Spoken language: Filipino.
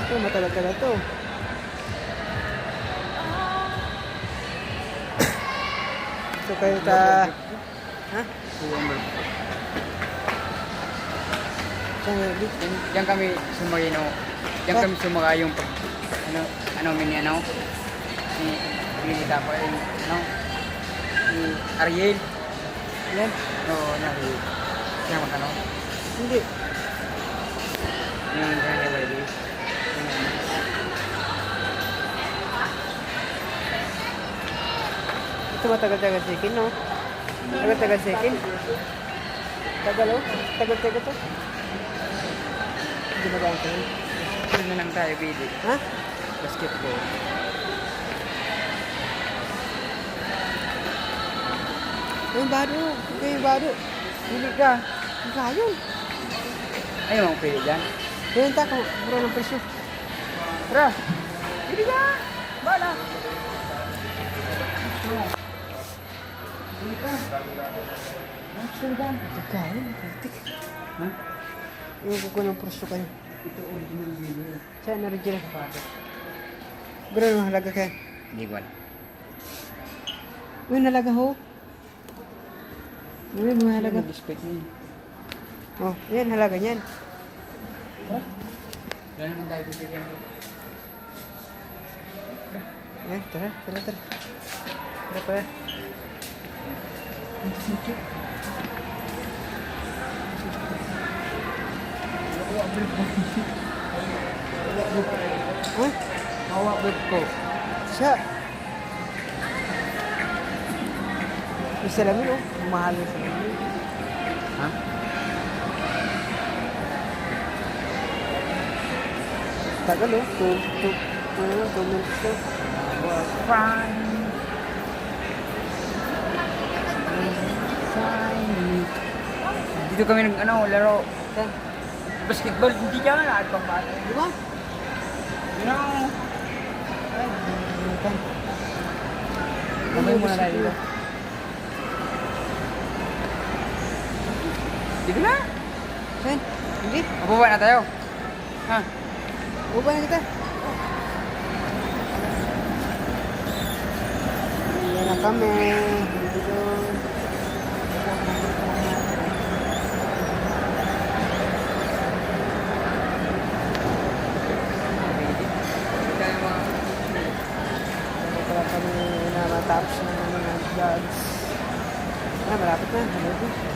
Ito, matagal-tagal to. So kayo ta... Ha? Saan nga, Vic? Diyan kami sumakay, no? Diyan kami sumakay yung pag... Ano, mini, ano? Ni pa yung, ano? Ni Ariel. Yan? Oo, na Ariel. Siya magkano? Hindi. Yung kanya baby. Ito matagal-tagal chicken, no? Tagal-tagal chicken. Tagal, oh. Tagal-tagal to. Hindi magaan ko yun. Ano na lang tayo, baby? Ha? Basketball. Yung bado. Ito yung bado. Hindi ka. Ang kayon. Ayaw mo pwede dyan. Yan ta, kung mura ng presyo. Tara! Hindi ka! Bala! Hindi ka. Ang kayon, putik. Ha? Yung ko ng presyo kayo. Ito original baby. Saan original? Bro, yung halaga kayo. Hindi ko. Yung halaga ho. Yung mga halaga. Respect niya. Oh, yan halaga niyan. Wala naman tayo bibigyan ko. Yan, tara. Tara pa. Ha? Hawak bag ko. Siya. Yung salamin, oh. Mahal yung salamin. Ha? Tagal, oh. 2 minutes, oh. Fine. Dito kami nag laro. Yan. Basketball, hindi ka nga lahat pang bata. Di ba? You know. Yan. Kamay muna tayo dito. Dito na. Yan. Hindi. Mababa na tayo. Ha? Uba na kita. Yan na kami. Dito. Wala kami na matapos na mga vlogs. Malapit na. Malapit.